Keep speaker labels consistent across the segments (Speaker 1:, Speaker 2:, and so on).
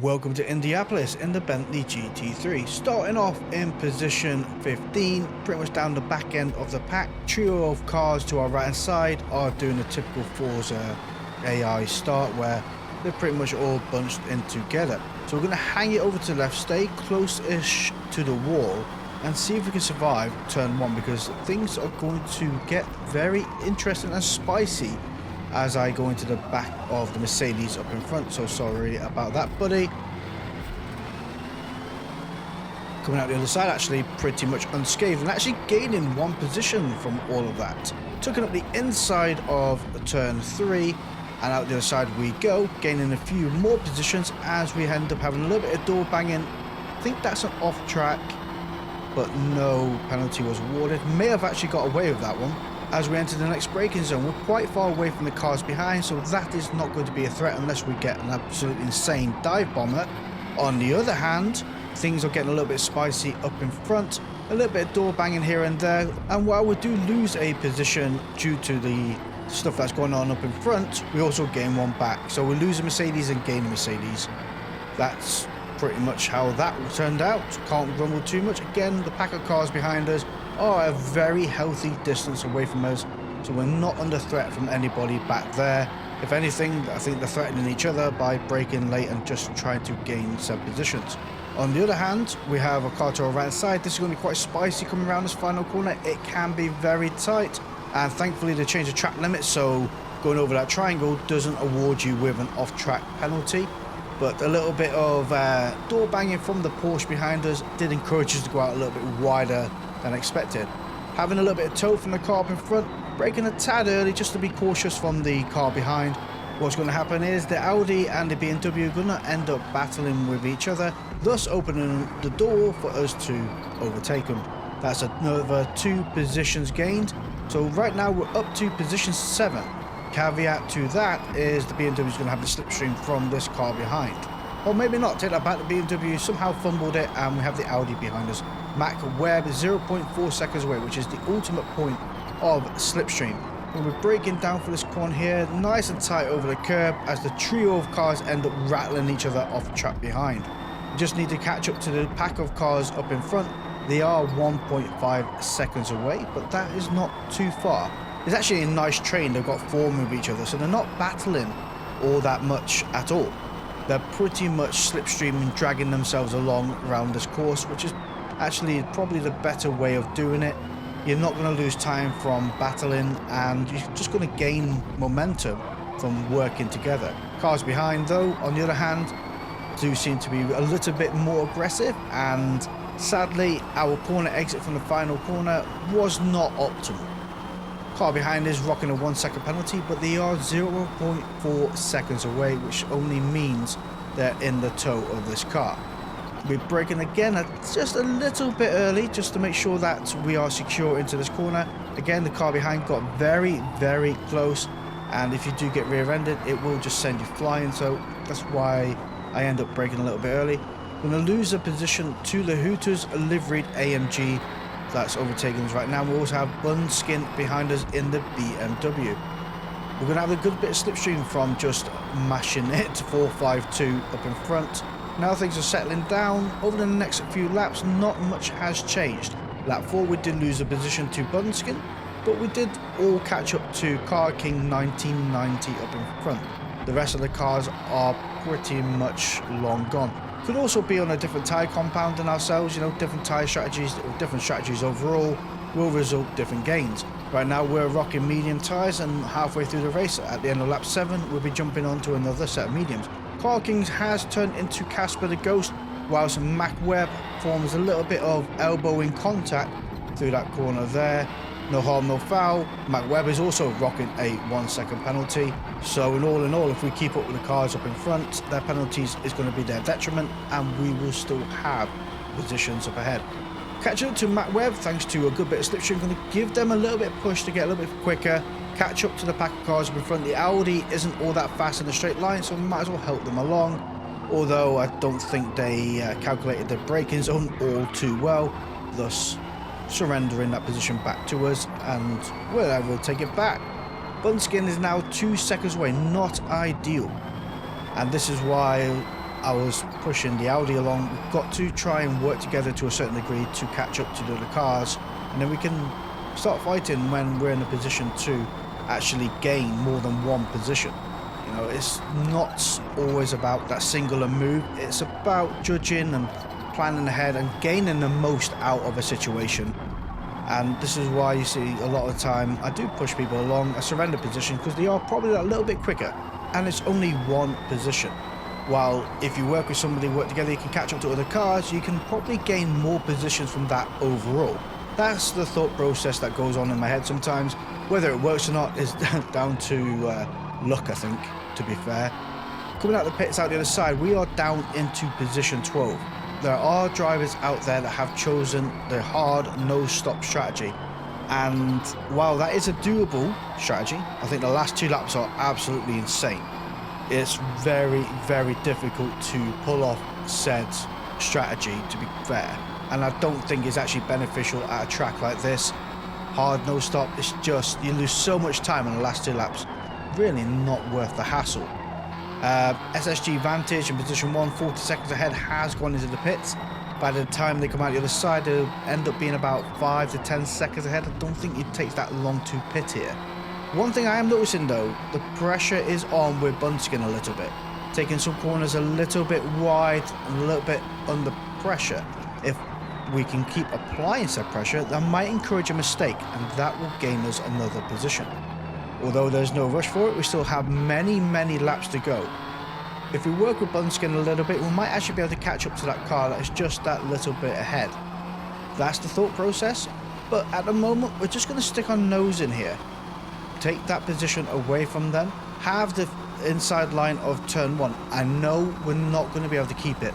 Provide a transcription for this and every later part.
Speaker 1: Welcome to Indianapolis in the Bentley GT3, starting off in position 15, pretty much down the back end of the pack. Trio of cars to our right hand side are doing a typical Forza AI start where they're pretty much all bunched in together. So we're going to hang it over to the left, stay close-ish to the wall and see if we can survive turn one, because things are going to get very interesting and spicy as I go into the back of the Mercedes up in front. So sorry about that, buddy. Coming out the other side actually pretty much unscathed and actually gaining one position from all of that. Taking up the inside of turn 3 and out the other side we go, gaining a few more positions as we end up having a little bit of door banging. I think that's an off track, but no penalty was awarded. May have actually got away with that one. As we enter the next braking zone, we're quite far away from the cars behind, so that is not going to be a threat unless we get an absolutely insane dive bomber. On the other hand, things are getting a little bit spicy up in front, a little bit of door banging here and there, and while we do lose a position due to the stuff that's going on up in front, we also gain one back. So we lose a Mercedes and gain a Mercedes. That's pretty much how that turned out. Can't grumble too much. Again, the pack of cars behind us are a very healthy distance away from us, so we're not under threat from anybody back there. If anything, I think they're threatening each other by braking late and just trying to gain some positions. On the other hand, we have a car to our right side. This is going to be quite spicy coming around this final corner. It can be very tight, and thankfully they changed the track limit, so going over that triangle doesn't award you with an off-track penalty. But a little bit of door banging from the Porsche behind us did encourage us to go out a little bit wider than expected. Having a little bit of tow from the car up in front, braking a tad early just to be cautious from the car behind. What's going to happen is the Audi and the BMW are going to end up battling with each other, thus opening the door for us to overtake them. That's another 2 positions gained. So right now we're up to position 7. Caveat to that is the BMW is going to have the slipstream from this car behind. Or maybe not, take that back, the BMW somehow fumbled it and we have the Audi behind us. Mac Webb 0.4 seconds away, which is the ultimate point of slipstream. When we're braking down for this corner here, nice and tight over the curb as the trio of cars end up rattling each other off the track behind. We just need to catch up to the pack of cars up in front. They are 1.5 seconds away, but that is not too far. It's actually a nice train, they've got form with each other, so they're not battling all that much at all. They're pretty much slipstreaming, dragging themselves along around this course, which is actually probably the better way of doing it. You're not going to lose time from battling, and you're just going to gain momentum from working together. Cars behind, though, on the other hand, do seem to be a little bit more aggressive, and sadly, our corner exit from the final corner was not optimal. Car behind is rocking a 1 second penalty, but they are 0.4 seconds away, which only means they're in the tow of this car. We're braking again just a little bit early, just to make sure that we are secure into this corner. Again, the car behind got very, very close, and if you do get rear-ended, it will just send you flying, so that's why I end up braking a little bit early. We're going to lose a position to the Hooters liveried AMG that's overtaking us right now. We also have Bunskin behind us in the BMW. We're going to have a good bit of slipstream from just mashing it to 452 up in front. Now things are settling down. Over the next few laps, not much has changed. Lap 4 we did lose a position to Bunskin, but we did all catch up to Car King 1990 up in front. The rest of the cars are pretty much long gone. Could also be on a different tyre compound than ourselves, you know, different tyre strategies or different strategies overall will result different gains. Right now we're rocking medium tyres, and halfway through the race at the end of lap 7 we'll be jumping onto another set of mediums. Car Kings has turned into Casper the Ghost, whilst Mac Webb forms a little bit of elbowing contact through that corner there. No harm, no foul. Mac Webb is also rocking a 1 second penalty. So in all, if we keep up with the cars up in front, their penalties is going to be their detriment, and we will still have positions up ahead. Catching up to Mac Webb, thanks to a good bit of slipstream, going to give them a little bit of push to get a little bit quicker. Catch up to the pack of cars up in front. The Audi isn't all that fast in a straight line, so we might as well help them along. Although I don't think they calculated the braking zone all too well, thus surrendering that position back to us, and we'll able to take it back. Bunskin is now 2 seconds away, not ideal. And this is why I was pushing the Audi along. We've got to try and work together to a certain degree to catch up to the other cars, and then we can start fighting when we're in a position to actually gain more than one position. You know, it's not always about that singular move. It's about judging and planning ahead and gaining the most out of a situation. And this is why you see a lot of the time I do push people along a surrender position, because they are probably a little bit quicker, and it's only one position. While if you work with somebody, work together, you can catch up to other cars, you can probably gain more positions from that overall. That's the thought process that goes on in my head sometimes. Whether it works or not is down to luck, I think, to be fair. Coming out the pits out the other side, we are down into position 12. There are drivers out there that have chosen the hard no-stop strategy, and while that is a doable strategy, I think the last 2 laps are absolutely insane. It's very, very difficult to pull off said strategy, to be fair, and I don't think it's actually beneficial at a track like this. Hard no-stop, it's just, you lose so much time in the last 2 laps, really not worth the hassle. SSG Vantage in position 1, 40 seconds ahead, has gone into the pits. By the time they come out the other side, they'll end up being about 5 to 10 seconds ahead. I don't think it takes that long to pit here. One thing I am noticing though, the pressure is on with Bunskin a little bit, taking some corners a little bit wide and a little bit under pressure. If we can keep applying said pressure, that might encourage a mistake, and that will gain us another position. Although there's no rush for it, we still have many, many laps to go. If we work with Bunskin a little bit, we might actually be able to catch up to that car that is just that little bit ahead. That's the thought process, but at the moment, we're just going to stick our nose in here. Take that position away from them, have the inside line of turn 1. I know we're not going to be able to keep it,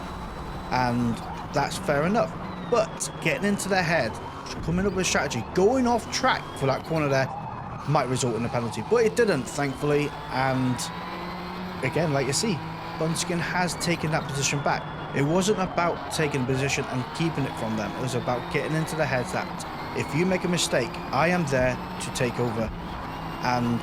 Speaker 1: and that's fair enough. But getting into their head, coming up with a strategy, going off track for that corner there, might result in a penalty, but it didn't, thankfully. And again, like you see, Bunskin has taken that position back. It wasn't about taking position and keeping it from them. It was about getting into their heads that if you make a mistake, I am there to take over. And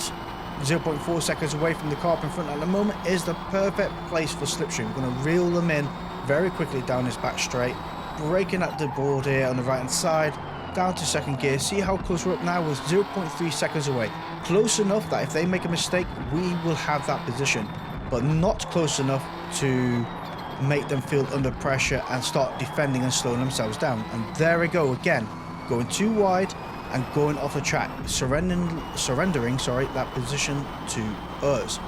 Speaker 1: 0.4 seconds away from the car up in front at the moment is the perfect place for slipstream. We're going to reel them in very quickly down this back straight, braking at the board here on the right hand side, down to second gear. See how close we're up now, with 0.3 seconds away. Close enough that if they make a mistake, we will have that position, but not close enough to make them feel under pressure and start defending and slowing themselves down. And there we go again, going too wide and going off the track, surrendering that position to us.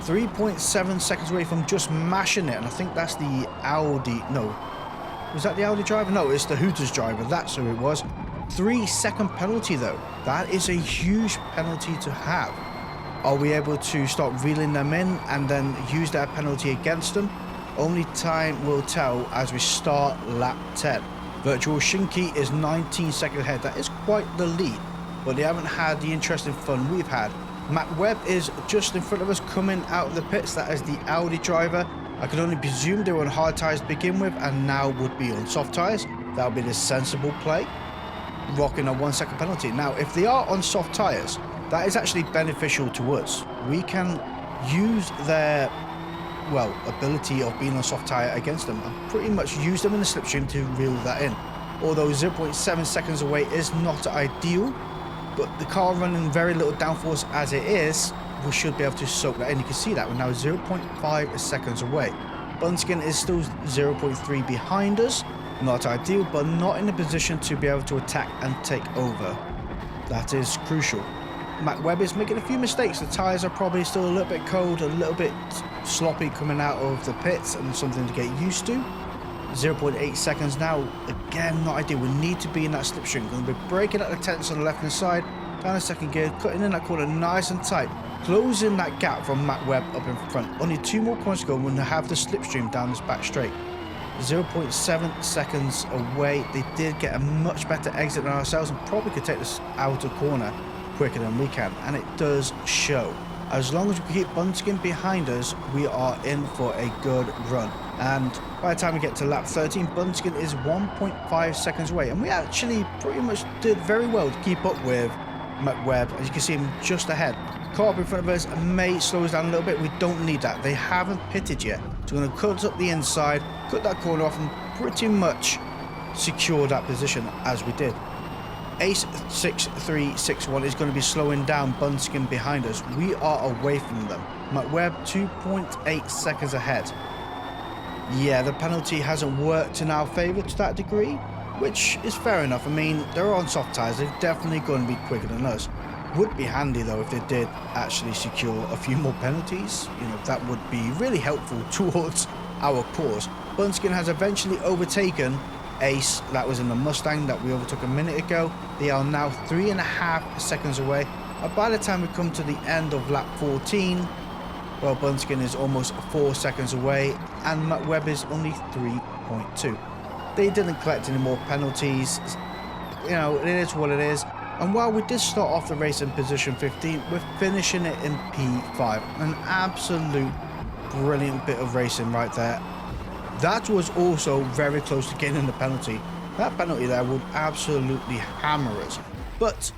Speaker 1: 3.7 seconds away from just mashing it, and I think that's the Audi. No, was that the Audi driver? No, it's the Hooters driver. That's who it was. 3-second penalty though. That is a huge penalty to have. Are we able to start reeling them in and then use that penalty against them? Only time will tell as we start lap 10. Virtual Shinky is 19 seconds ahead. That is quite the lead, but they haven't had the interesting fun we've had. Matt Webb is just in front of us coming out of the pits. That is the Audi driver. I can only presume they were on hard tyres to begin with and now would be on soft tyres. That would be the sensible play, rocking a 1 second penalty. Now, if they are on soft tyres, that is actually beneficial to us. We can use their, well, ability of being on soft tyre against them and pretty much use them in the slipstream to reel that in. Although 0.7 seconds away is not ideal, but the car running very little downforce as it is, we should be able to soak that in. You can see that we're now 0.5 seconds away. Bunskin is still 0.3 behind us. Not ideal, but not in a position to be able to attack and take over. That is crucial. Matt Webb is making a few mistakes. The tyres are probably still a little bit cold, a little bit sloppy coming out of the pits, and something to get used to. 0.8 seconds now. Again, not ideal. We need to be in that slipstream. Going to be braking at the 10ths on the left hand side, down the second gear, cutting in that corner nice and tight, closing that gap from Matt Webb up in front. Only 2 more corners to go when they have the slipstream down this back straight. 0.7 seconds away. They did get a much better exit than ourselves and probably could take this outer corner quicker than we can, and it does show. As long as we keep Bunskin behind us, we are in for a good run. And by the time we get to lap 13, Bunskin is 1.5 seconds away, and we actually pretty much did very well to keep up with Matt Webb. As you can see him just ahead. Car up in front of us may slow us down a little bit. We don't need that. They haven't pitted yet. So we're going to cut up the inside, cut that corner off, and pretty much secure that position as we did. Ace 6361 is going to be slowing down Bunskin behind us. We are away from them. Webb 2.8 seconds ahead. Yeah, the penalty hasn't worked in our favour to that degree, which is fair enough. I mean, they're on soft tyres. They're definitely going to be quicker than us. Would be handy though if they did actually secure a few more penalties. You know, that would be really helpful towards our cause. Bunskin has eventually overtaken Ace, that was in the Mustang that we overtook a minute ago. They are now 3.5 seconds away. By the time we come to the end of lap 14, well, Bunskin is almost 4 seconds away, and Matt Webb is only 3.2. They didn't collect any more penalties. You know, it is what it is. And while we did start off the race in position 15, we're finishing it in P5. An absolute brilliant bit of racing right there. That was also very close to getting the penalty. That penalty there would absolutely hammer us. But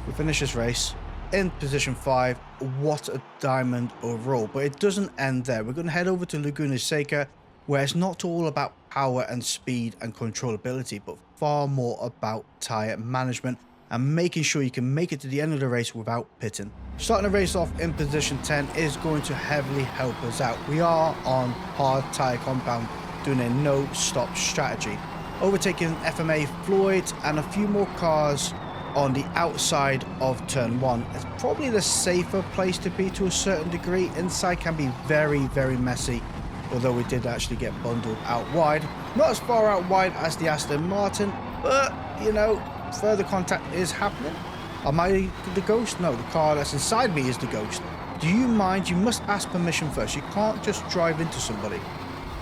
Speaker 1: we finish this race in position 5. What a diamond overall. But it doesn't end there. We're going to head over to Laguna Seca, where it's not all about power and speed and controllability, but far more about tyre management and making sure you can make it to the end of the race without pitting. Starting the race off in position 10 is going to heavily help us out. We are on hard tyre compound, doing a no-stop strategy. Overtaking FMA Floyd and a few more cars on the outside of turn 1. It's probably the safer place to be to a certain degree. Inside can be very, very messy, although we did actually get bundled out wide. Not as far out wide as the Aston Martin, but, you know, further contact is happening. Am I the ghost? No, the car that's inside me is the ghost. Do you mind? You must ask permission first. You can't just drive into somebody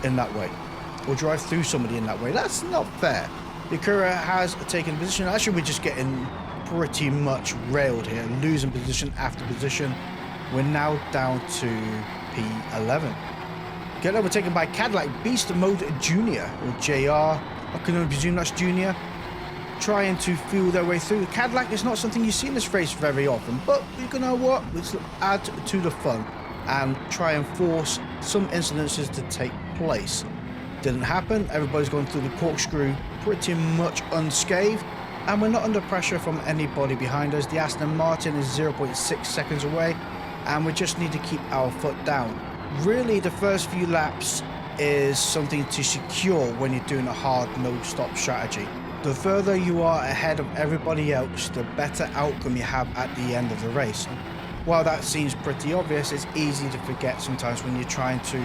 Speaker 1: in that way, or drive through somebody in that way. That's not fair. Yakura has taken position. Actually, we're just getting pretty much railed here, losing position after position. We're now down to P11. Getting overtaken by Cadillac Beast Mode Junior, or JR. I can only presume that's Junior. Trying to feel their way through. Cadillac is not something you see in this race very often, but you know what? Let's add to the fun and try and force some incidences to take place. Didn't happen. Everybody's going through the corkscrew pretty much unscathed, and we're not under pressure from anybody behind us. The Aston Martin is 0.6 seconds away, and we just need to keep our foot down. Really, the first few laps is something to secure when you're doing a hard no-stop strategy. The further you are ahead of everybody else, the better outcome you have at the end of the race. While that seems pretty obvious, it's easy to forget sometimes when you're trying to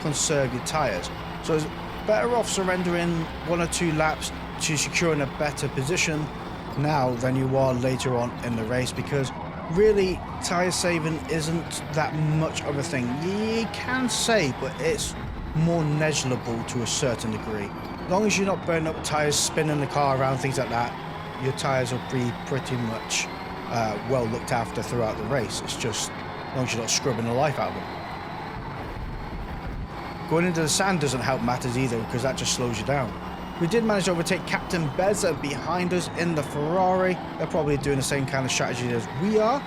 Speaker 1: conserve your tyres. So it's better off surrendering 1 or 2 laps to securing a better position now than you are later on in the race, because really tyre saving isn't that much of a thing. You can save, but it's more negligible to a certain degree. As long as you're not burning up tyres, spinning the car around, things like that, your tyres will be pretty much well looked after throughout the race. It's just as long as you're not scrubbing the life out of them. Going into the sand doesn't help matters either, because that just slows you down. We did manage to overtake Captain Beza behind us in the Ferrari. They're probably doing the same kind of strategy as we are.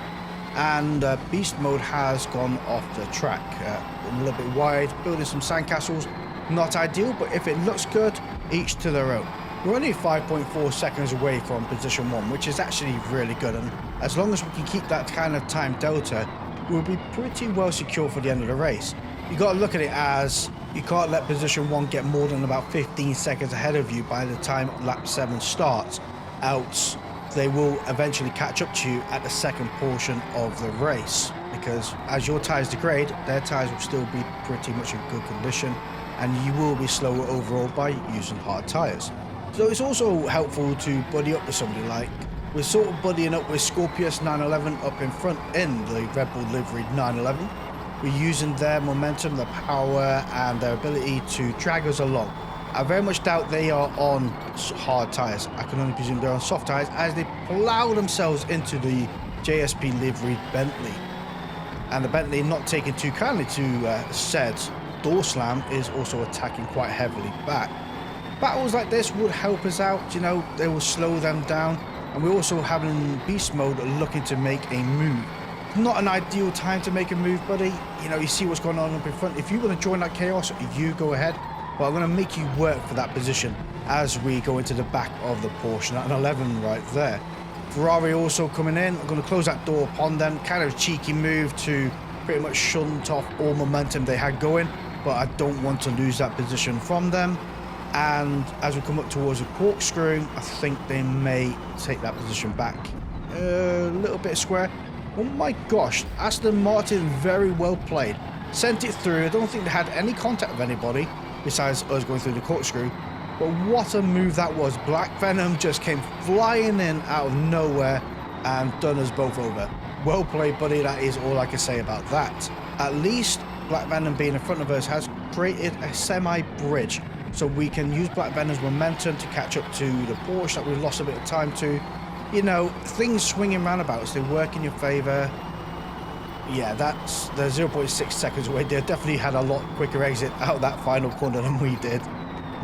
Speaker 1: And Beast Mode has gone off the track. A little bit wide, building some sandcastles. Not ideal, but if it looks good, each to their own. We're only 5.4 seconds away from position 1, which is actually really good. And as long as we can keep that kind of time delta, we'll be pretty well secure for the end of the race. You got to look at it as you can't let position 1 get more than about 15 seconds ahead of you by the time lap 7 starts, else they will eventually catch up to you at the second portion of the race, because as your tyres degrade, their tyres will still be pretty much in good condition, and you will be slower overall by using hard tyres. So it's also helpful to buddy up with somebody. Like we're sort of buddying up with Scorpius 911 up in front in the Red Bull liveried 911. We're using their momentum, their power, and their ability to drag us along. I very much doubt they are on hard tyres. I can only presume they're on soft tyres, as they plough themselves into the JSP liveried Bentley. And the Bentley, not taking too kindly to said door slam, is also attacking quite heavily back. Battles like this would help us out, you know, they will slow them down. And we're also having Beast Mode looking to make a move. not an ideal time to make a move, buddy. You know, you see what's going on up in front. If you want to join that chaos, you go ahead. But I'm going to make you work for that position as we go into the back of the Porsche. At an 11 right there. Ferrari also coming in. I'm going to close that door upon them. Kind of a cheeky move to pretty much shunt off all momentum they had going. But I don't want to lose that position from them. And as we come up towards the corkscrew, I think they may take that position back. A little bit square. Oh my gosh, Aston Martin very well played. Sent it through. I don't think they had any contact with anybody besides us going through the corkscrew. But what a move that was. Black Venom just came flying in out of nowhere and done us both over. Well played, buddy. That is all I can say about that. At least Black Venom being in front of us has created a semi-bridge. So we can use Black Venom's momentum to catch up to the Porsche that we lost a bit of time to. You know, things swinging roundabouts, they work in your favour. Yeah, they're 0.6 seconds away. They definitely had a lot quicker exit out of that final corner than we did.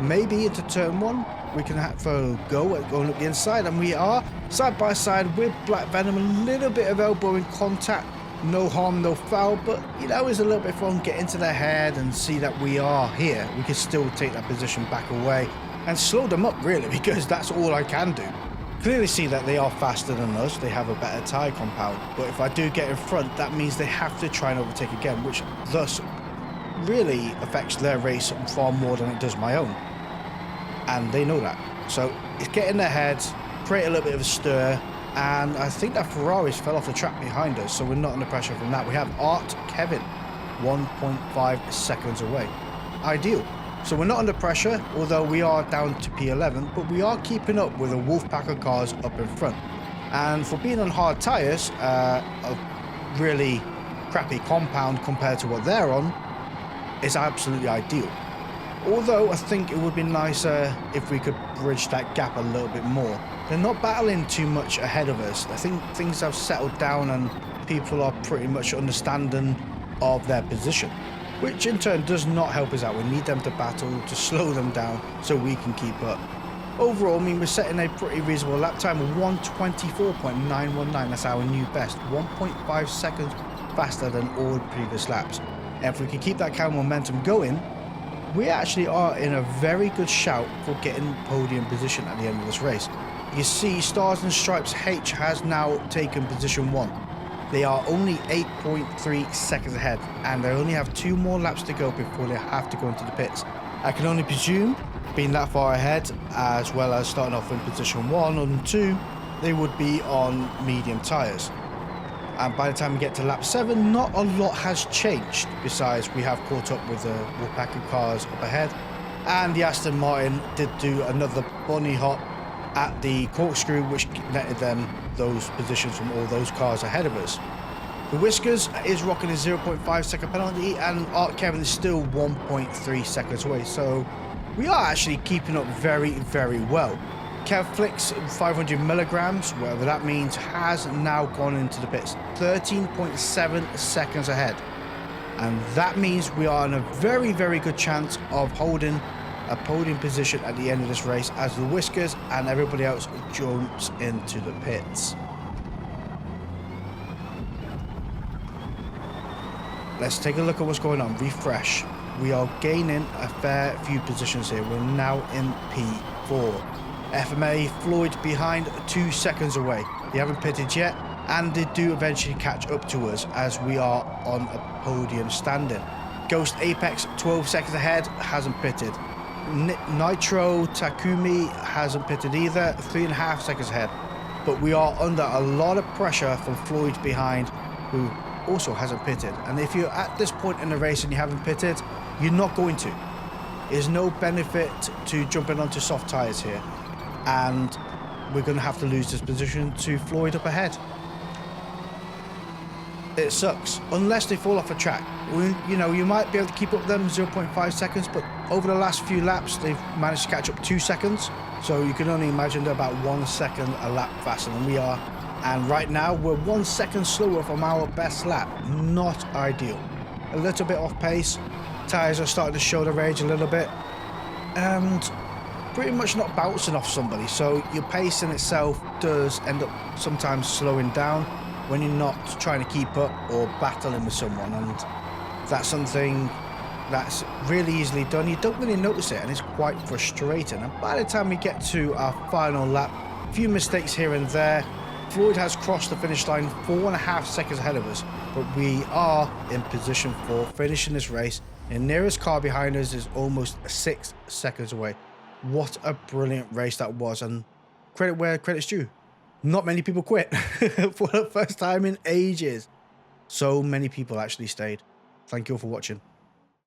Speaker 1: Maybe into turn one, we can have a go at going up the inside, and we are side by side with Black Venom. A little bit of elbowing contact, no harm, no foul, but you know, it's a little bit fun. Get into their head and see that we are here. We can still take that position back away and slow them up, really, because that's all I can do. Clearly see that they are faster than us. They have a better tyre compound. But if I do get in front, that means they have to try and overtake again, which thus really affects their race far more than it does my own. And they know that. So it's getting their heads, create a little bit of a stir, and I think that Ferraris fell off the track behind us, so we're not under pressure from that. We have Art Kevin, 1.5 seconds away. Ideal. So we're not under pressure, although we are down to P11, but we are keeping up with a wolf pack of cars up in front. And for being on hard tyres, a really crappy compound compared to what they're on, is absolutely ideal. Although I think it would be nicer if we could bridge that gap a little bit more. They're not battling too much ahead of us. I think things have settled down and people are pretty much understanding of their position, which in turn does not help us out. We need them to battle to slow them down so we can keep up. Overall, I mean, we're setting a pretty reasonable lap time of 1:24.919. That's our new best, 1.5 seconds faster than all previous laps. And if we can keep that kind of momentum going, we actually are in a very good shout for getting podium position at the end of this race. You see, Stars and Stripes H has now taken position 1. They are only 8.3 seconds ahead, and they only have 2 more laps to go before they have to go into the pits. I can only presume, being that far ahead, as well as starting off in position 1 and 2, they would be on medium tyres. And by the time we get to lap 7, not a lot has changed, besides we have caught up with the pack of cars up ahead, and the Aston Martin did do another bunny hop at the corkscrew, which netted them those positions from all those cars ahead of us. The Whiskers is rocking a 0.5 second penalty, and Art Kevin is still 1.3 seconds away, so we are actually keeping up very, very well. Kev Flicks, 500 milligrams, whatever that means, has now gone into the pits, 13.7 seconds ahead. And that means we are in a very, very good chance of holding a podium position at the end of this race as the Whiskers and everybody else jumps into the pits. Let's take a look at what's going on. Refresh. We are gaining a fair few positions here. We're now in P4. FMA Floyd behind 2 seconds away. They haven't pitted yet, and they do eventually catch up to us as we are on a podium standing. Ghost Apex 12 seconds ahead, hasn't pitted. Nitro Takumi hasn't pitted either, 3.5 seconds ahead. But we are under a lot of pressure from Floyd behind, who also hasn't pitted. And if you're at this point in the race and you haven't pitted, you're not going to. There's no benefit to jumping onto soft tyres here. And we're going to have to lose this position to Floyd up ahead. It sucks, unless they fall off a track. You know, you might be able to keep up with them 0.5 seconds, but over the last few laps, they've managed to catch up 2 seconds. So you can only imagine they're about 1 second a lap faster than we are. And right now, we're 1 second slower from our best lap. Not ideal. A little bit off pace. Tyres are starting to show their age a little bit. And pretty much not bouncing off somebody. So your pace in itself does end up sometimes slowing down. when you're not trying to keep up or battling with someone, and that's something that's really easily done. You don't really notice it, and it's quite frustrating. And by the time we get to our final lap, a few mistakes here and there. Floyd has crossed the finish line 4.5 seconds ahead of us, but we are in position for finishing this race. The nearest car behind us is almost 6 seconds away. What a brilliant race that was, and credit where credit's due. Not many people quit for the first time in ages. So many people actually stayed. Thank you all for watching.